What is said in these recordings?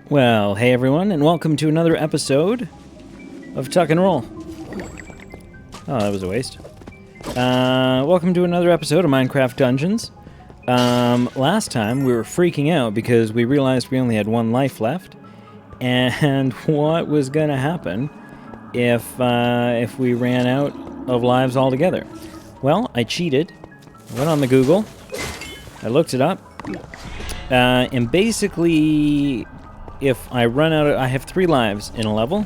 Well, hey everyone, and welcome to another episode of Tuck and Roll. Oh, that was a waste. Welcome to another episode of Minecraft Dungeons. Last time we were freaking out because we realized we only had one life left, and what was going to happen if we ran out of lives altogether. Well, I cheated. I went on the Google. I looked it up. And basically, if I run out of... I have 3 lives in a level.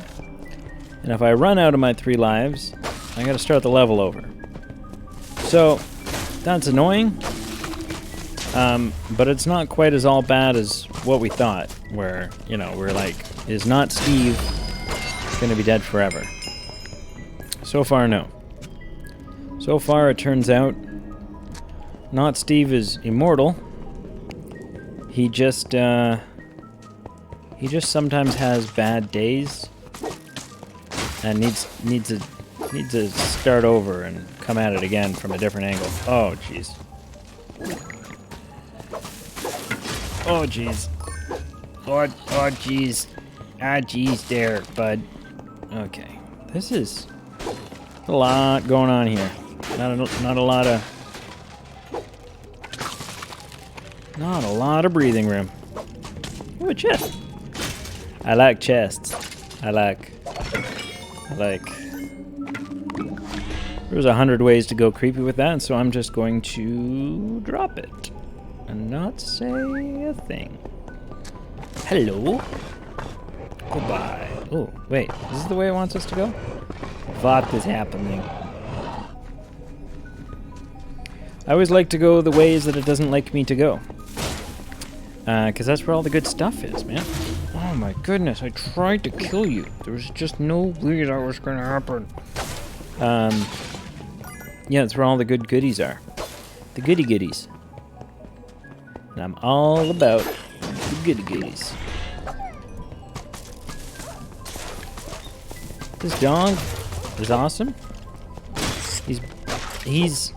And if I run out of my 3 lives, I gotta start the level over. So, that's annoying. But it's not quite as all bad as what we thought. Where, you know, we're like, is not Steve gonna be dead forever? So far, no. So far, it turns out, not Steve is immortal. He just sometimes has bad days and needs to start over and come at it again from a different angle. Oh jeez. Oh jeez. Oh jeez. Ah jeez there, bud. Okay. This is a lot going on here. Not a lot of breathing room. Oh, a chest. I like chests. I like. There's 100 ways to go creepy with that, so I'm just going to drop it and not say a thing. Hello. Goodbye. Oh, wait. Is this the way it wants us to go? What is happening? I always like to go the ways that it doesn't like me to go. Because that's where all the good stuff is, man. Oh my goodness, I tried to kill you. There was just no way that was going to happen. Yeah, that's where all the good goodies are. The goody goodies. And I'm all about the goody goodies. This dog is awesome. He's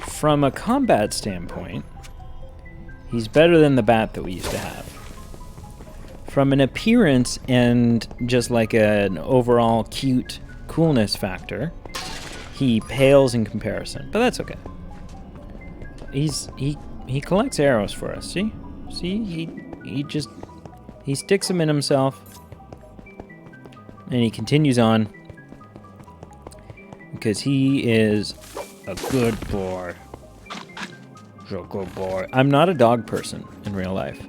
from a combat standpoint, he's better than the bat that we used to have. From an appearance and just like an overall cute coolness factor, he pales in comparison, but that's okay. He collects arrows for us. See, he sticks them in himself, and he continues on because he is a good boy. A good boy. I'm not a dog person in real life.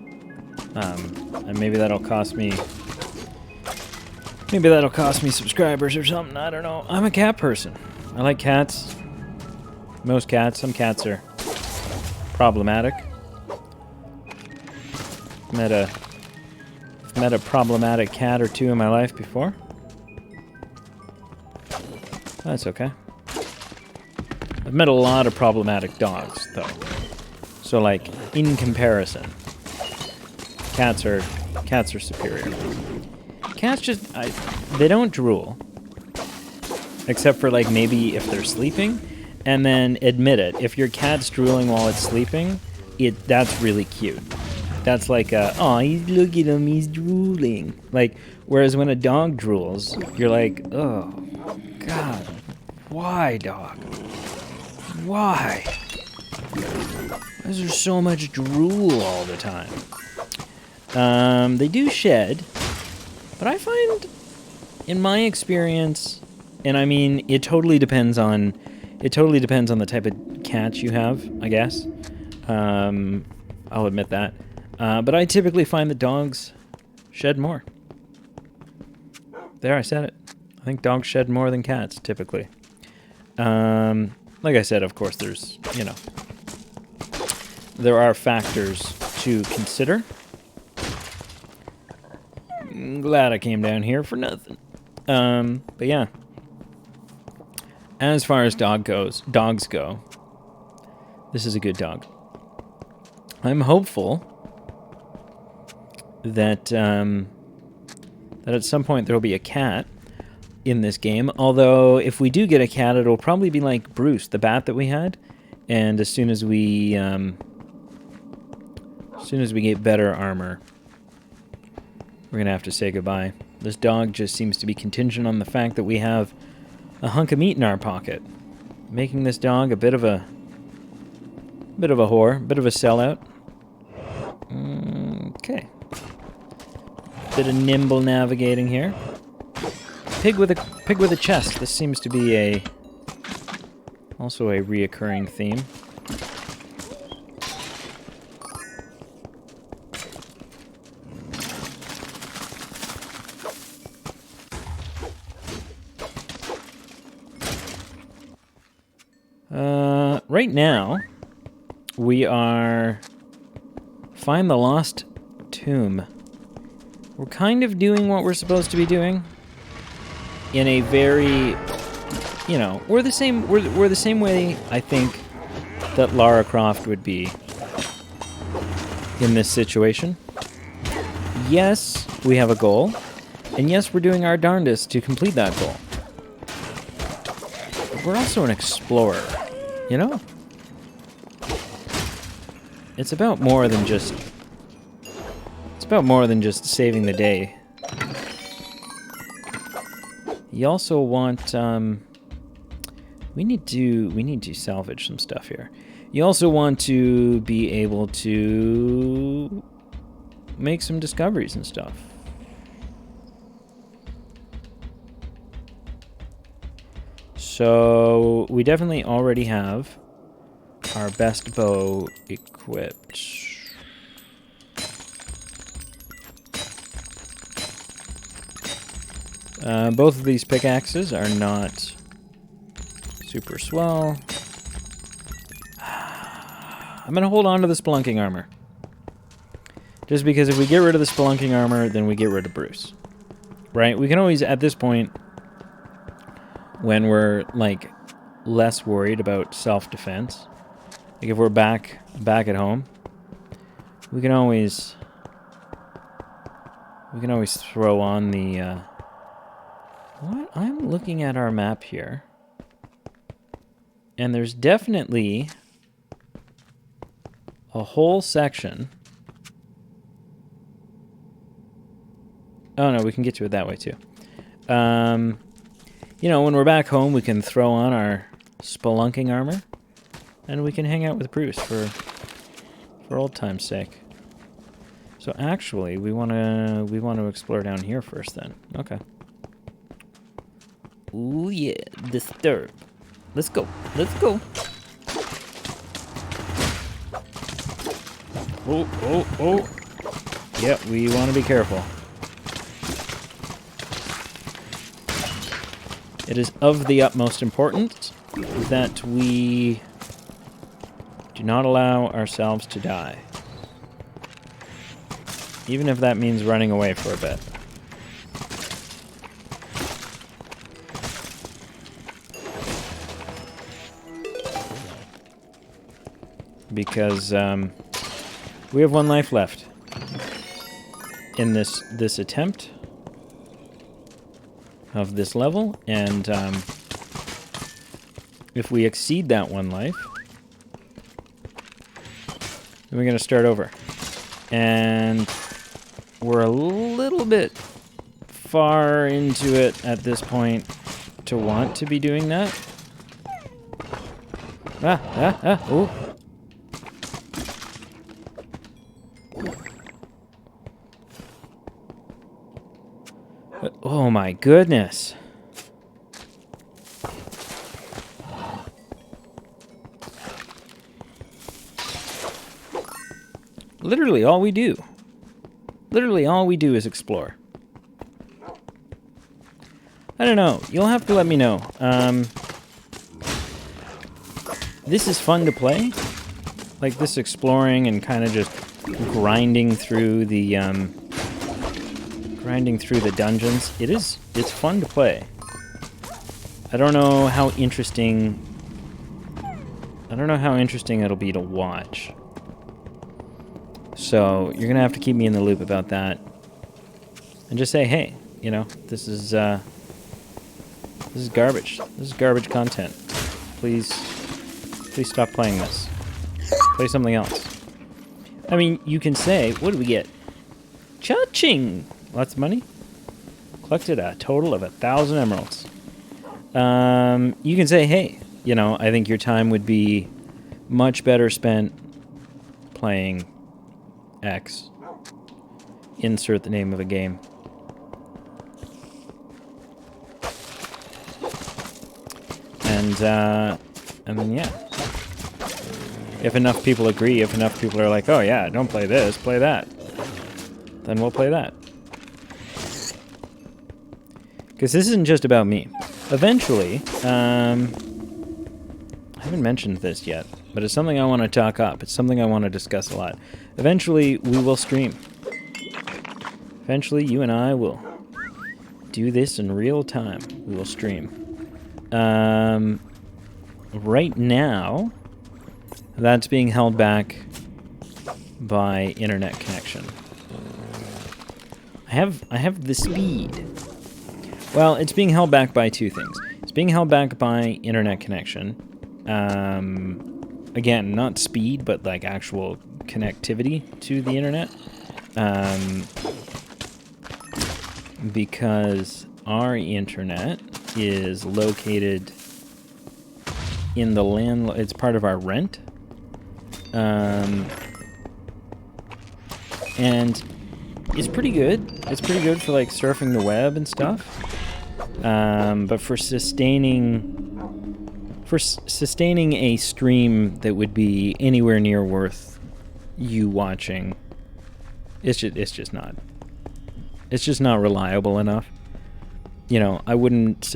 And maybe that'll cost me... Maybe that'll cost me subscribers or something. I don't know. I'm a cat person. I like cats. Most cats. Some cats are problematic. Met a problematic cat or two in my life before. That's okay. I've met a lot of problematic dogs, though. So, like, in comparison, cats are superior. Cats just, they don't drool. Except for, like, maybe if they're sleeping. And then admit it. If your cat's drooling while it's sleeping, that's really cute. That's like oh, look at him, he's drooling. Like, whereas when a dog drools, you're like, oh, God, why, dog? Why? Why is there so much drool all the time? They do shed, but I find, in my experience, and I mean, it totally depends on the type of cat you have, I guess. I'll admit that. But I typically find that dogs shed more. There, I said it. I think dogs shed more than cats, typically. Like I said, of course, there's, you know, there are factors to consider. I'm glad I came down here for nothing. But yeah. As far as dogs go, this is a good dog. I'm hopeful that that at some point there will be a cat in this game. Although if we do get a cat, it'll probably be like Bruce, the bat that we had. And as soon as we get better armor, we're gonna have to say goodbye. This dog just seems to be contingent on the fact that we have a hunk of meat in our pocket, making this dog a bit of a whore, bit of a sellout. Okay. Bit of nimble navigating here. Pig with a chest. This seems to be also a reoccurring theme. Right now, we are find the lost tomb. We're kind of doing what we're supposed to be doing in a very, you know, we're the same way I think that Lara Croft would be in this situation. Yes, we have a goal, and yes, we're doing our darndest to complete that goal. But we're also an explorer, you know? It's about more than just saving the day. You also want we need to salvage some stuff here. You also want to be able to make some discoveries and stuff. So we definitely already have our best bow equipped. Both of these pickaxes are not super swell. I'm gonna hold on to the spelunking armor. Just because if we get rid of the spelunking armor, then we get rid of Bruce. Right? We can always, at this point, when we're, like, less worried about self-defense, like if we're back at home, we can always throw on the, what? I'm looking at our map here, and there's definitely a whole section. Oh no, we can get to it that way too. You know, when we're back home, we can throw on our spelunking armor, and we can hang out with Bruce for old time's sake. So actually, we want to explore down here first, then. Okay. Ooh yeah, disturb. Let's go. Let's go. Oh, oh, oh. Yeah, we want to be careful. It is of the utmost importance that we do not allow ourselves to die. Even if that means running away for a bit. Because we have one life left in this attempt of this level, and if we exceed that one life, then we're going to start over. And we're a little bit far into it at this point to want to be doing that. Oh. Oh my goodness. Literally all we do. Literally all we do is explore. I don't know. You'll have to let me know. This is fun to play. Like this exploring and kind of just grinding through the dungeons. It's fun to play. I don't know how interesting it'll be to watch. So you're gonna have to keep me in the loop about that, and just say, hey, you know, this is garbage. This is garbage content. Please stop playing this. Play something else. I mean, you can say, what do we get? Cha-ching! Lots of money. Collected a total of 1,000 emeralds. You can say, hey, you know, I think your time would be much better spent playing X. Insert the name of a game. And then, yeah. If enough people agree, if enough people are like, oh yeah, don't play this, play that, then we'll play that. Because this isn't just about me. Eventually, I haven't mentioned this yet, but it's something I want to talk up. It's something I want to discuss a lot. Eventually, we will stream. Eventually, you and I will do this in real time. We will stream. Right now, that's being held back by internet connection. I have the speed. Well, it's being held back by two things. It's being held back by internet connection. Again, not speed, but like actual connectivity to the internet. Because our internet is located in the land. It's part of our rent. And it's pretty good. It's pretty good for like surfing the web and stuff. But for sustaining a stream that would be anywhere near worth you watching, it's just not reliable enough. You know, I wouldn't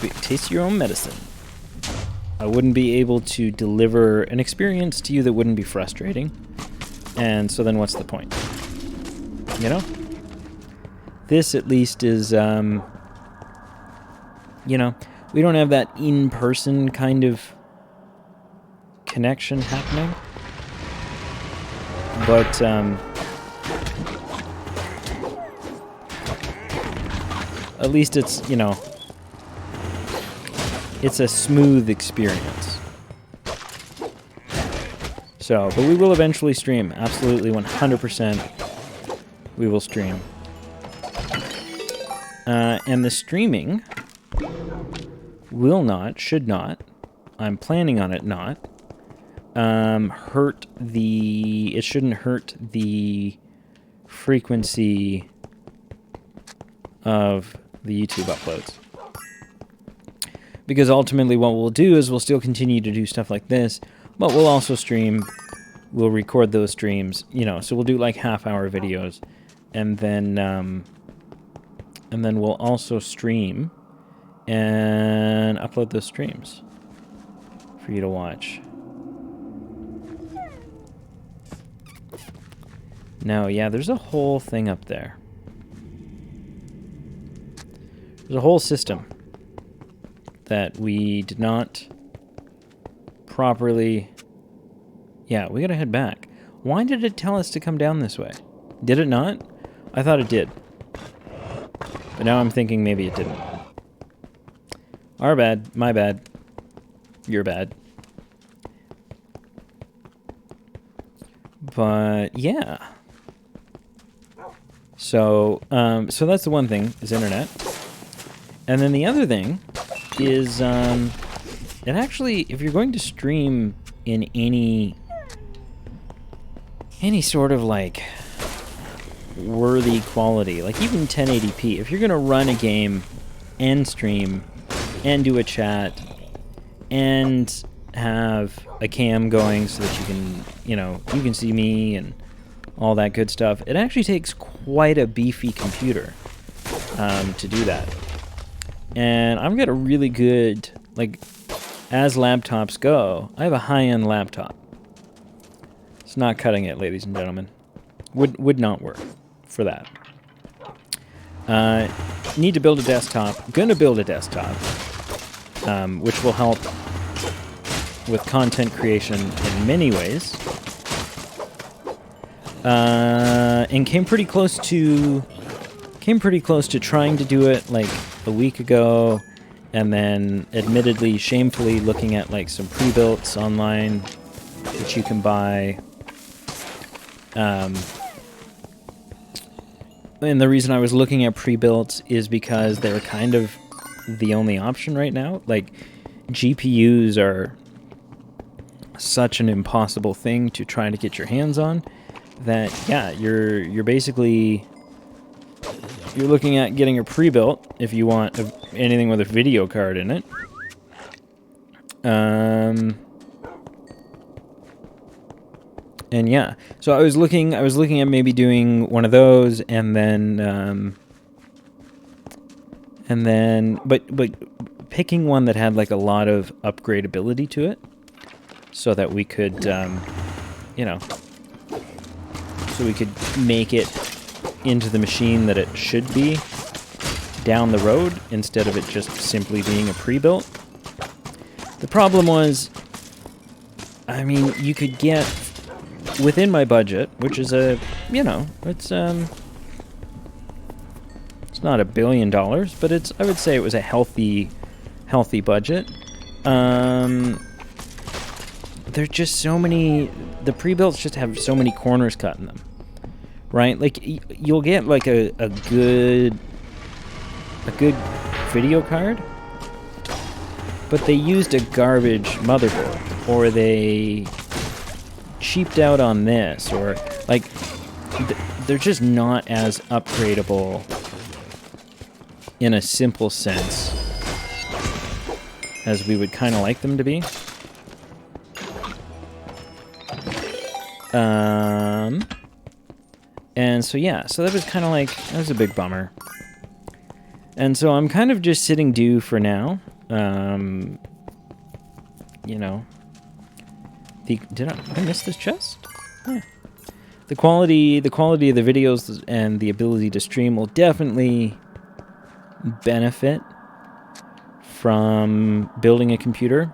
be taste your own medicine. I wouldn't be able to deliver an experience to you that wouldn't be frustrating. And so then what's the point? You know? This at least is, you know, we don't have that in-person kind of connection happening. But, at least it's, you know, it's a smooth experience. So, but we will eventually stream. Absolutely, 100% we will stream. And the streaming will not, should not, I'm planning on it not, it shouldn't hurt the frequency of the YouTube uploads. Because ultimately what we'll do is we'll still continue to do stuff like this, but we'll also stream, we'll record those streams, you know, so we'll do like half-hour videos, and then we'll also stream and upload those streams for you to watch. Now, yeah, there's a whole thing up there. There's a whole system that we did not properly... Yeah, we gotta head back. Why did it tell us to come down this way? Did it not? I thought it did. But now I'm thinking maybe it didn't. Our bad, my bad, your bad. But yeah. So so that's the one thing, is internet. And then the other thing is it actually, if you're going to stream in any sort of like worthy quality, like even 1080p, if you're gonna run a game and stream and do a chat and have a cam going so that you can, you know, you can see me and all that good stuff, it actually takes quite a beefy computer to do that. And I've got a really good, like, as laptops go, I have a high-end laptop. It's not cutting it, ladies and gentlemen. Would not work for that. Need to build a desktop. Gonna build a desktop, which will help with content creation in many ways. And came pretty close to trying to do it like a week ago, and then admittedly, shamefully looking at like some pre-builts online that you can buy. And the reason I was looking at pre-built is because they're kind of the only option right now. Like, GPUs are such an impossible thing to try to get your hands on that, yeah, you're basically... You're looking at getting a pre-built if you want anything with a video card in it. And yeah, so I was looking at maybe doing one of those, but picking one that had like a lot of upgradability to it, so that we could, you know, so we could make it into the machine that it should be down the road, instead of it just simply being a pre-built. The problem was, I mean, you could get within my budget, which is a, you know, it's not $1 billion, but it's, I would say it was a healthy budget. There's just so many, the pre-builts just have so many corners cut in them, right? Like, you'll get like a good video card, but they used a garbage motherboard, or they cheaped out on this, or like they're just not as upgradable in a simple sense as we would kind of like them to be. And so yeah, so that was kind of like, that was a big bummer. And so I'm kind of just sitting due for now. You know, did I miss this chest? Yeah. The quality of the videos and the ability to stream will definitely benefit from building a computer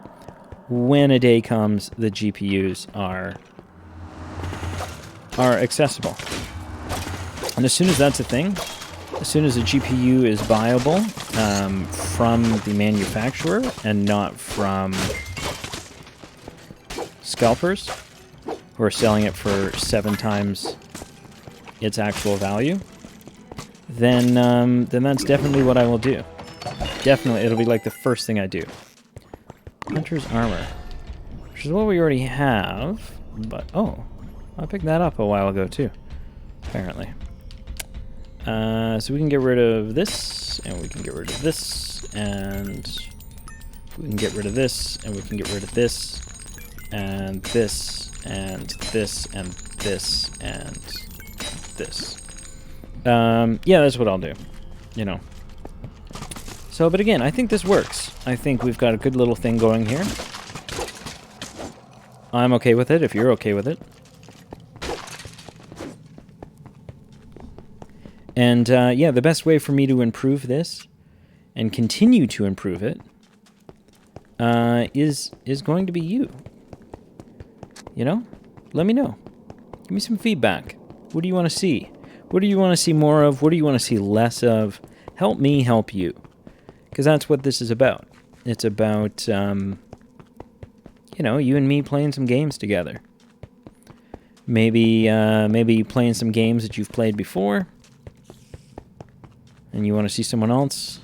when a day comes the GPUs are accessible. And as soon as that's a thing, as soon as a GPU is viable from the manufacturer and not from scalpers who are selling it for 7 times its actual value, then that's definitely what I will do. Definitely, it'll be like the first thing I do. Hunter's armor, which is what we already have, but oh, I picked that up a while ago too, apparently. So we can get rid of this, and we can get rid of this, and we can get rid of this, and we can get rid of this, and this, and this, and this, and this. Yeah, that's what I'll do, you know. So, but again, I think this works. I think we've got a good little thing going here. I'm okay with it, if you're okay with it. And, yeah, the best way for me to improve this, and continue to improve it, is going to be you. You know? Let me know. Give me some feedback. What do you want to see? What do you want to see more of? What do you want to see less of? Help me help you. Because that's what this is about. It's about, you know, you and me playing some games together. Maybe playing some games that you've played before, and you want to see someone else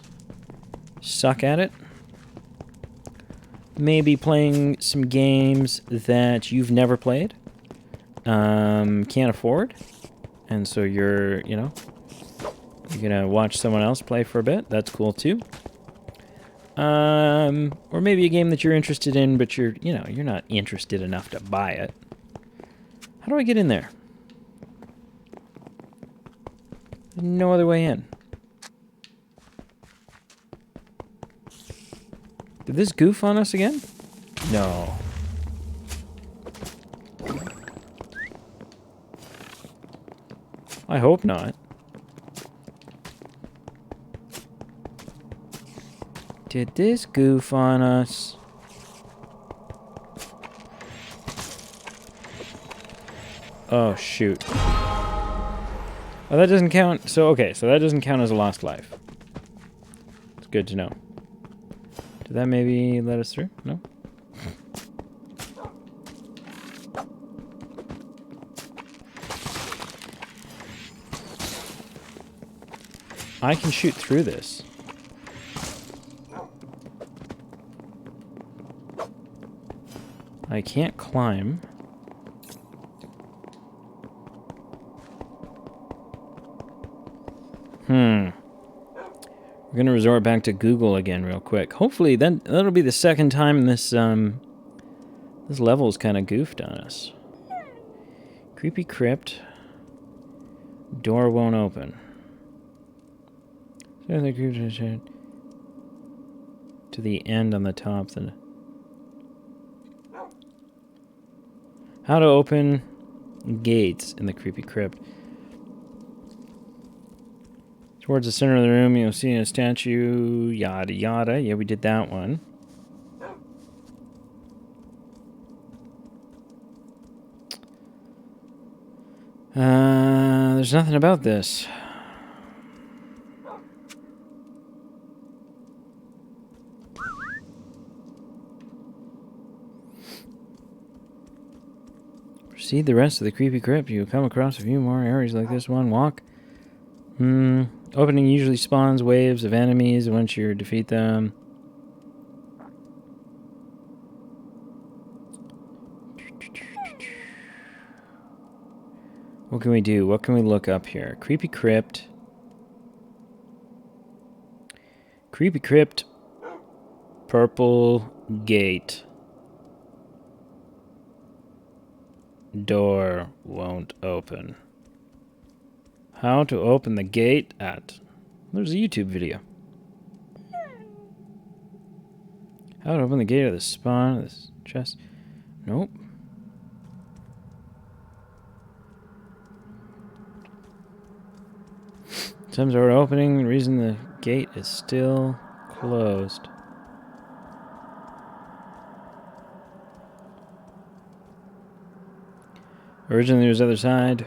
suck at it. Maybe playing some games that you've never played, can't afford, and so you're gonna watch someone else play for a bit. That's cool too. Or maybe a game that you're interested in, but you're not interested enough to buy it. How do I get in there? No other way in. Did this goof on us again? No. I hope not. Did this goof on us? Oh, shoot. Oh, that doesn't count. So, okay, so that doesn't count as a lost life. It's good to know. Did that maybe let us through? No? I can shoot through this. I can't climb. We're gonna resort back to Google again real quick. Hopefully that'll be the second time this this level's kind of goofed on us. Creepy crypt. Door won't open. To the end on the top. Then how to open gates in the creepy crypt. Towards the center of the room, you'll see a statue, yada yada. Yeah, we did that one. There's nothing about this. Proceed the rest of the creepy crypt. You'll come across a few more areas like this one. Walk. Opening usually spawns waves of enemies once you defeat them. What can we do? What can we look up here? Creepy crypt. Creepy crypt. Purple gate. Door won't open. How to open the gate at... There's a YouTube video. How to open the gate of the spawn of this chest. Nope. Some sort of opening. The reason the gate is still closed. Originally there was the other side.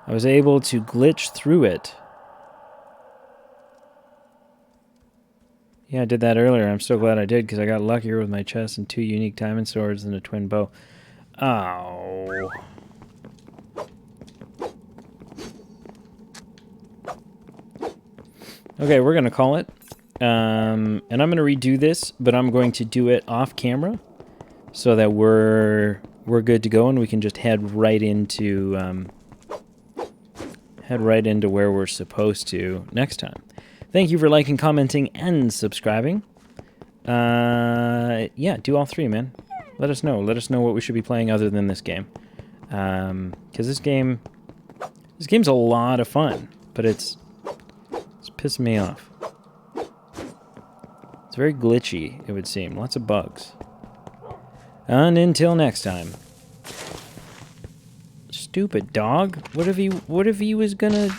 I was able to glitch through it. Yeah, I did that earlier. I'm so glad I did because I got luckier with my chest and 2 unique diamond swords and a twin bow. Ow. Okay, we're going to call it. And I'm going to redo this, but I'm going to do it off camera so that we're good to go and we can just head right into where we're supposed to next time. Thank you for liking, commenting, and subscribing. Yeah, do all 3, man. Let us know. Let us know what we should be playing other than this game. Because this game's a lot of fun, but it's pissing me off. It's very glitchy, it would seem. Lots of bugs. And until next time. Stupid dog. What if he was gonna